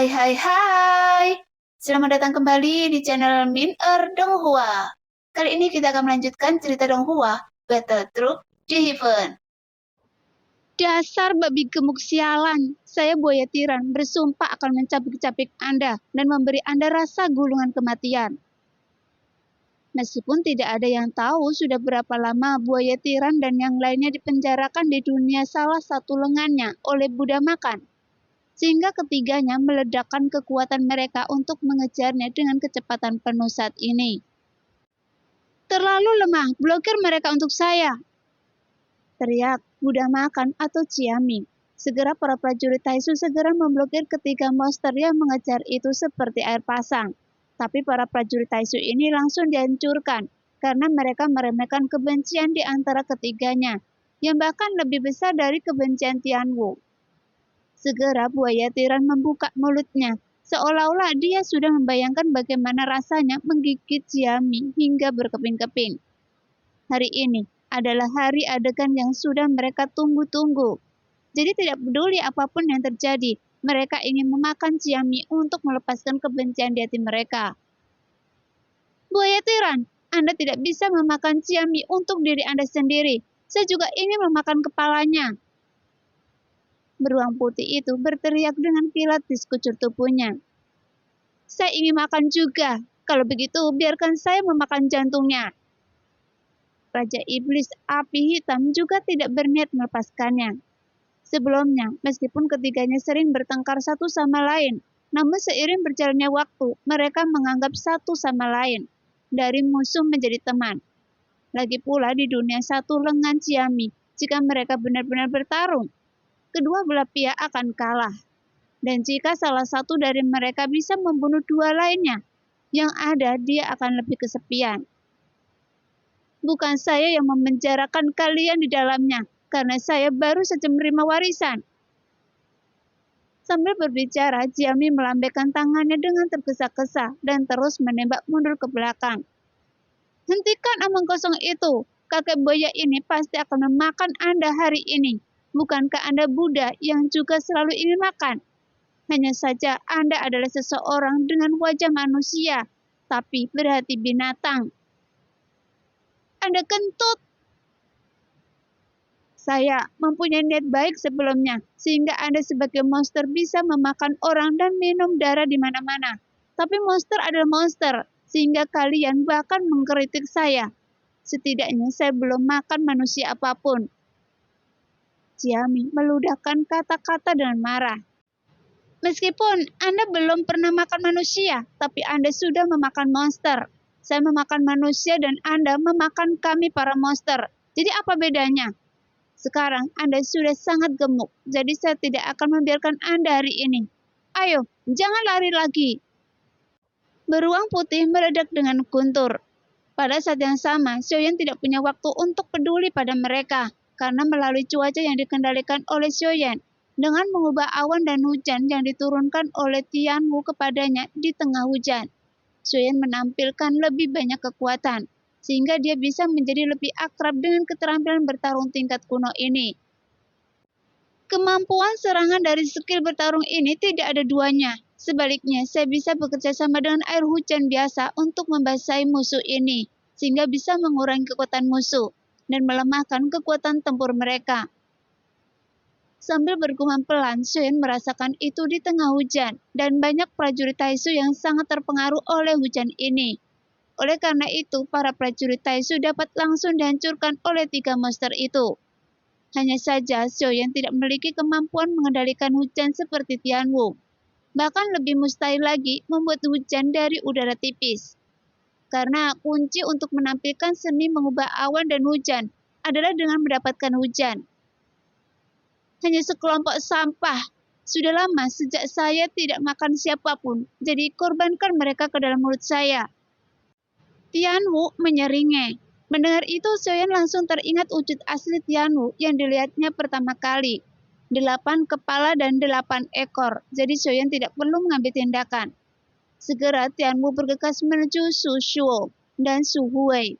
Hai hai hai. Selamat datang kembali di channel Min Donghua. Kali ini kita akan melanjutkan cerita Donghua, Battle Troop di Heaven. Dasar babi gemuk sialan, saya buaya tiran bersumpah akan mencapik-capik Anda dan memberi Anda rasa gulungan kematian. Meskipun tidak ada yang tahu sudah berapa lama buaya tiran dan yang lainnya dipenjarakan di dunia salah satu lengannya oleh Buddha makan, sehingga ketiganya meledakkan kekuatan mereka untuk mengejarnya dengan kecepatan penuh saat ini. Terlalu lemah, blokir mereka untuk saya, teriak Buddha makan atau Ciami. Segera para prajurit Taisu segera memblokir ketiga monster yang mengejar itu seperti air pasang. Tapi para prajurit Taisu ini langsung dihancurkan karena mereka meremehkan kebencian di antara ketiganya, yang bahkan lebih besar dari kebencian Tianwu. Segera buaya tiran membuka mulutnya, seolah-olah dia sudah membayangkan bagaimana rasanya menggigit Ciami hingga berkeping-keping. Hari ini adalah hari adegan yang sudah mereka tunggu-tunggu. Jadi tidak peduli apapun yang terjadi, mereka ingin memakan Ciami untuk melepaskan kebencian di hati mereka. Buaya tiran, Anda tidak bisa memakan Ciami untuk diri Anda sendiri. Saya juga ingin memakan kepalanya. Beruang putih itu berteriak dengan kilat di sekujur tubuhnya. Saya ingin makan juga. Kalau begitu, biarkan saya memakan jantungnya. Raja Iblis Api Hitam juga tidak berniat melepaskannya. Sebelumnya, meskipun ketiganya sering bertengkar satu sama lain, namun seiring berjalannya waktu, mereka menganggap satu sama lain, dari musuh menjadi teman. Lagi pula di dunia satu lengan Ciami, jika mereka benar-benar bertarung, kedua belah pihak akan kalah. Dan jika salah satu dari mereka bisa membunuh dua lainnya, yang ada dia akan lebih kesepian. Bukan saya yang memenjarakan kalian di dalamnya, karena saya baru saja menerima warisan. Sambil berbicara, Ciami melambaikan tangannya dengan tergesa-gesa dan terus menembak mundur ke belakang. Hentikan omong kosong itu, kakek buaya ini pasti akan memakan Anda hari ini. Bukankah Anda Buddha yang juga selalu ingin makan? Hanya saja Anda adalah seseorang dengan wajah manusia, tapi berhati binatang. Anda kentut. Saya mempunyai niat baik sebelumnya, sehingga Anda sebagai monster bisa memakan orang dan minum darah di mana-mana. Tapi monster adalah monster, sehingga kalian bahkan mengkritik saya. Setidaknya saya belum makan manusia apapun. Ciami meludahkan kata-kata dengan marah. Meskipun Anda belum pernah makan manusia, tapi Anda sudah memakan monster. Saya memakan manusia dan Anda memakan kami para monster. Jadi apa bedanya? Sekarang Anda sudah sangat gemuk, jadi saya tidak akan membiarkan Anda hari ini. Ayo, jangan lari lagi. Beruang putih meledak dengan guntur. Pada saat yang sama, Xiaoyan tidak punya waktu untuk peduli pada mereka, karena melalui cuaca yang dikendalikan oleh Xiaoyan, dengan mengubah awan dan hujan yang diturunkan oleh Tianwu kepadanya di tengah hujan, Xiaoyan menampilkan lebih banyak kekuatan, sehingga dia bisa menjadi lebih akrab dengan keterampilan bertarung tingkat kuno ini. Kemampuan serangan dari skill bertarung ini tidak ada duanya. Sebaliknya, saya bisa bekerja sama dengan air hujan biasa untuk membasahi musuh ini, sehingga bisa mengurangi kekuatan musuh dan melemahkan kekuatan tempur mereka. Sambil bergumam pelan, Xiaoyan merasakan itu di tengah hujan, dan banyak prajurit Taisu yang sangat terpengaruh oleh hujan ini. Oleh karena itu, para prajurit Taisu dapat langsung dihancurkan oleh 3 monster itu. Hanya saja, Xiaoyan tidak memiliki kemampuan mengendalikan hujan seperti Tianwu. Bahkan lebih mustahil lagi membuat hujan dari udara tipis. Karena kunci untuk menampilkan seni mengubah awan dan hujan adalah dengan mendapatkan hujan. Hanya sekelompok sampah. Sudah lama sejak saya tidak makan siapapun, jadi korbankan mereka ke dalam mulut saya. Tianwu menyeringai. Mendengar itu, Xiaoyan langsung teringat wujud asli Tianwu yang dilihatnya pertama kali. 8 kepala dan 8 ekor, jadi Xiaoyan tidak perlu mengambil tindakan. Segera Tianwu bergegas menuju Su Shuo dan Su Huai.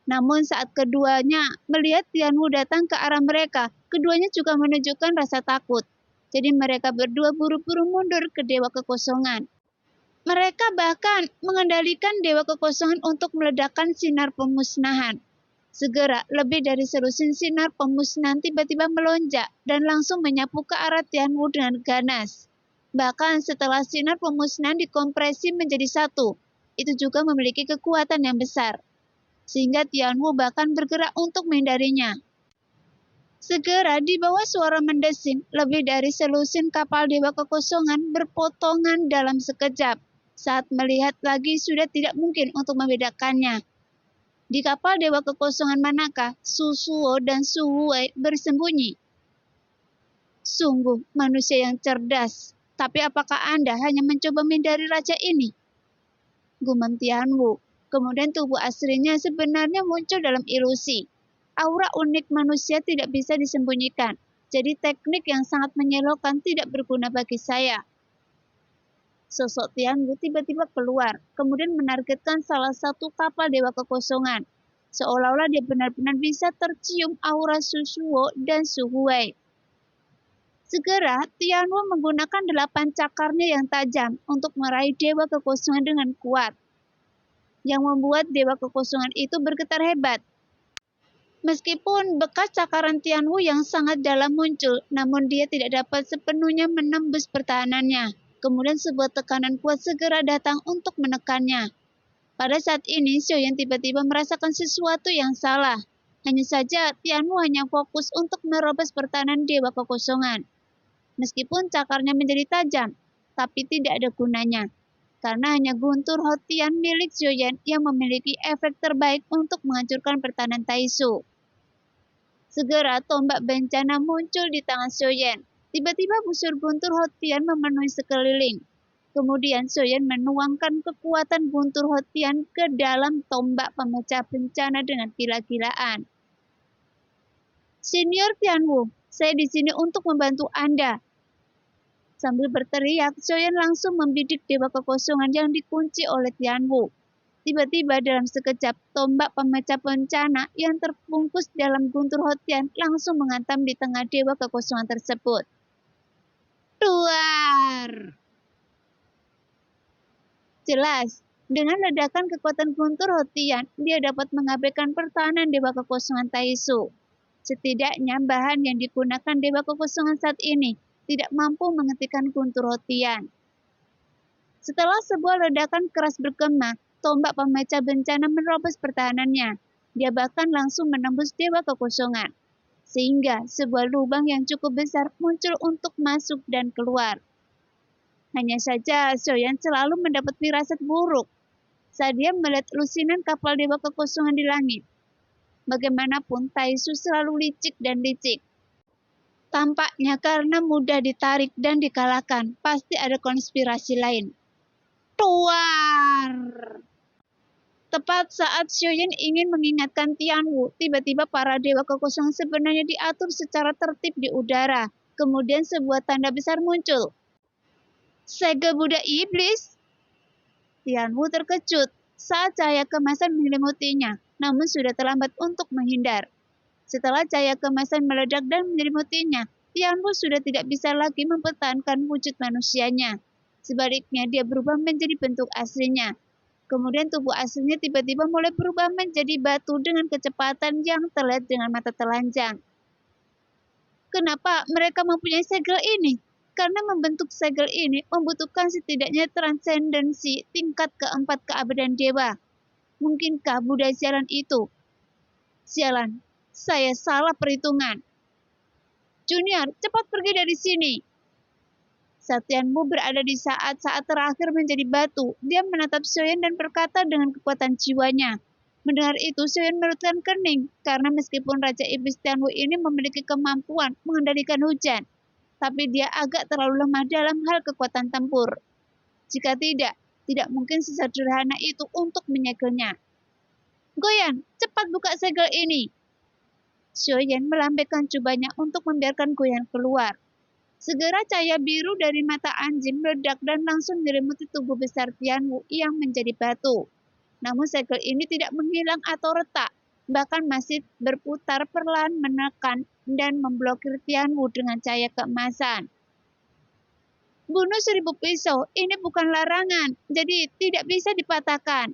Namun saat keduanya melihat Tianwu datang ke arah mereka, keduanya juga menunjukkan rasa takut. Jadi mereka berdua buru-buru mundur ke Dewa Kekosongan. Mereka bahkan mengendalikan Dewa Kekosongan untuk meledakkan sinar pemusnahan. Segera, lebih dari selusin sinar pemusnahan tiba-tiba melonjak dan langsung menyapu ke arah Tianwu dengan ganas. Bahkan setelah sinar pemusnahan dikompresi menjadi satu, itu juga memiliki kekuatan yang besar. Sehingga Tianwu bahkan bergerak untuk menghindarinya. Segera di bawah suara mendesing, lebih dari selusin kapal Dewa Kekosongan berpotongan dalam sekejap. Saat melihat lagi sudah tidak mungkin untuk membedakannya. Di kapal Dewa Kekosongan manakah Su Suo dan Su Huai bersembunyi? Sungguh manusia yang cerdas. Tapi apakah Anda hanya mencoba menghindari raja ini? Gumam Tianwu. Kemudian tubuh aslinya sebenarnya muncul dalam ilusi. Aura unik manusia tidak bisa disembunyikan. Jadi teknik yang sangat menyilaukan tidak berguna bagi saya. Sosok Tianwu tiba-tiba keluar, kemudian menargetkan salah satu kapal Dewa Kekosongan. Seolah-olah dia benar-benar bisa tercium aura Su Suo dan Su Huai. Segera, Tianwu menggunakan 8 cakarnya yang tajam untuk meraih Dewa Kekosongan dengan kuat. Yang membuat Dewa Kekosongan itu bergetar hebat. Meskipun bekas cakaran Tianwu yang sangat dalam muncul, namun dia tidak dapat sepenuhnya menembus pertahanannya. Kemudian sebuah tekanan kuat segera datang untuk menekannya. Pada saat ini, Xiaoyan tiba-tiba merasakan sesuatu yang salah. Hanya saja, Tianwu hanya fokus untuk merobos pertahanan Dewa Kekosongan. Meskipun cakarnya menjadi tajam, tapi tidak ada gunanya. Karena hanya guntur Hotian milik Xiaoyan yang memiliki efek terbaik untuk menghancurkan pertahanan Taisu. Segera tombak bencana muncul di tangan Xiaoyan. Tiba-tiba busur guntur Hotian memenuhi sekeliling. Kemudian Xiaoyan menuangkan kekuatan guntur Hotian ke dalam tombak pemecah bencana dengan gila-gilaan. Senior Tianwu, saya di sini untuk membantu Anda. Sambil berteriak, Xiaoyan langsung membidik Dewa Kekosongan yang dikunci oleh Tianwu. Tiba-tiba dalam sekejap, tombak pemecah bencana yang terbungkus dalam guntur Hotian langsung menghantam di tengah Dewa Kekosongan tersebut. Duar! Jelas, dengan ledakan kekuatan guntur Hotian, dia dapat mengabaikan pertahanan Dewa Kekosongan Taisu. Setidaknya bahan yang digunakan Dewa Kekosongan saat ini tidak mampu menghentikan guntur Hotian. Setelah sebuah ledakan keras bergema, tombak pemecah bencana menerobos pertahanannya. Dia bahkan langsung menembus Dewa Kekosongan. Sehingga sebuah lubang yang cukup besar muncul untuk masuk dan keluar. Hanya saja Xiaoyan selalu mendapat firasat buruk saat dia melihat lusinan kapal Dewa Kekosongan di langit. Bagaimanapun Taisu selalu licik dan licik. Tampaknya karena mudah ditarik dan dikalahkan, pasti ada konspirasi lain. Tuar! Tepat saat Xiaoyan ingin mengingatkan Tianwu, tiba-tiba para Dewa Kekosongan sebenarnya diatur secara tertib di udara. Kemudian sebuah tanda besar muncul. Segel Buddha Iblis! Tianwu terkejut saat cahaya kemasan menyelimutinya, namun sudah terlambat untuk menghindar. Setelah cahaya kemasan meledak dan menyelimutinya, Tianwu sudah tidak bisa lagi mempertahankan wujud manusianya. Sebaliknya, dia berubah menjadi bentuk aslinya. Kemudian tubuh aslinya tiba-tiba mulai berubah menjadi batu dengan kecepatan yang terlihat dengan mata telanjang. Kenapa mereka mempunyai segel ini? Karena membentuk segel ini membutuhkan setidaknya transendensi tingkat keempat keabadian dewa. Mungkinkah budaya sialan itu? Sialan, saya salah perhitungan. Junior, cepat pergi dari sini. Saat Tianwu berada di saat-saat terakhir menjadi batu, dia menatap Xiaoyan dan berkata dengan kekuatan jiwanya. Mendengar itu, Xiaoyan melututkan kening, karena meskipun Raja Iblis Tianwu ini memiliki kemampuan mengendalikan hujan, tapi dia agak terlalu lemah dalam hal kekuatan tempur. Jika tidak mungkin sesederhana itu untuk menyegelnya. Goyan, cepat buka segel ini. Xiaoyan melambaikan jubahnya untuk membiarkan Goyan keluar. Segera cahaya biru dari mata anjing meledak dan langsung menyelimuti tubuh besar Tianwu yang menjadi batu. Namun segel ini tidak menghilang atau retak, bahkan masih berputar perlahan menekan dan memblokir Tianwu dengan cahaya keemasan. Bunuh 1000 pisau, ini bukan larangan, jadi tidak bisa dipatahkan.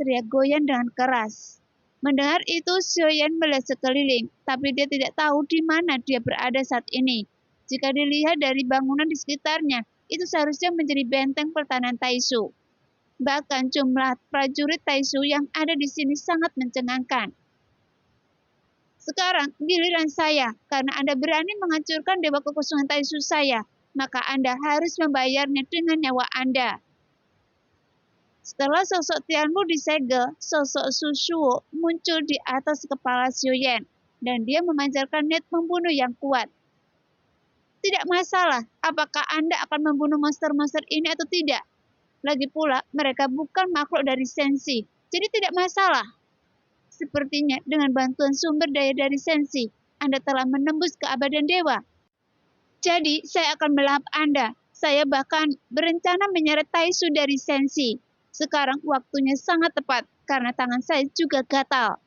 Teriak Goyan dengan keras. Mendengar itu, Xiaoyan melihat sekeliling, tapi dia tidak tahu di mana dia berada saat ini. Jika dilihat dari bangunan di sekitarnya, itu seharusnya menjadi benteng pertahanan Taishu. Bahkan jumlah prajurit Taishu yang ada di sini sangat mencengangkan. Sekarang giliran saya, karena Anda berani menghancurkan dewa kekosongan Taishu saya, maka Anda harus membayarnya dengan nyawa Anda. Setelah sosok Tianmu disegel, sosok Su Shuo muncul di atas kepala Xiaoyan, dan dia memancarkan niat membunuh yang kuat. Tidak masalah apakah Anda akan membunuh monster-monster ini atau tidak. Lagi pula, mereka bukan makhluk dari Sensi, jadi tidak masalah. Sepertinya dengan bantuan sumber daya dari Sensi, Anda telah menembus keabadian dewa. Jadi, saya akan melahap Anda. Saya bahkan berencana menyeret Taishu dari Sensi. Sekarang waktunya sangat tepat, karena tangan saya juga gatal.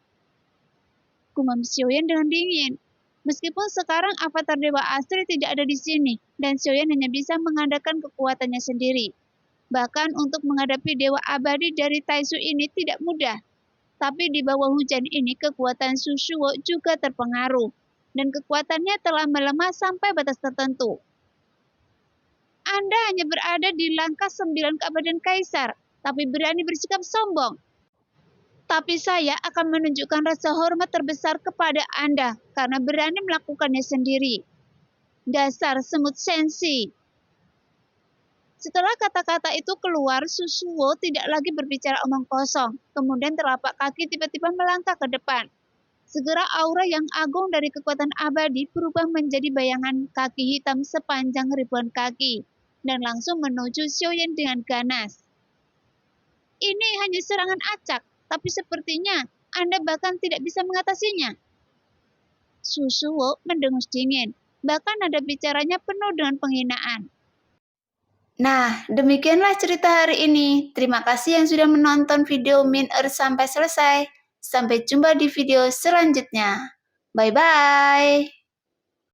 Gumam Xiaoyan dengan dingin. Meskipun sekarang avatar Dewa Asri tidak ada di sini, dan Xiaoyan hanya bisa mengandalkan kekuatannya sendiri. Bahkan untuk menghadapi Dewa Abadi dari Taishu ini tidak mudah. Tapi di bawah hujan ini kekuatan Su Shuo juga terpengaruh, dan kekuatannya telah melemah sampai batas tertentu. Anda hanya berada di langkah 9 keabadian Kaisar, tapi berani bersikap sombong. Tapi saya akan menunjukkan rasa hormat terbesar kepada Anda karena berani melakukannya sendiri. Dasar semut Sensi. Setelah kata-kata itu keluar, Su Shuo tidak lagi berbicara omong kosong. Kemudian telapak kaki tiba-tiba melangkah ke depan. Segera aura yang agung dari kekuatan abadi berubah menjadi bayangan kaki hitam sepanjang ribuan kaki dan langsung menuju Xiaoyan dengan ganas. Ini hanya serangan acak, tapi sepertinya Anda bahkan tidak bisa mengatasinya. Su Shuo mendengus dingin, bahkan nada bicaranya penuh dengan penghinaan. Nah, demikianlah cerita hari ini. Terima kasih yang sudah menonton video Min sampai selesai. Sampai jumpa di video selanjutnya. Bye-bye.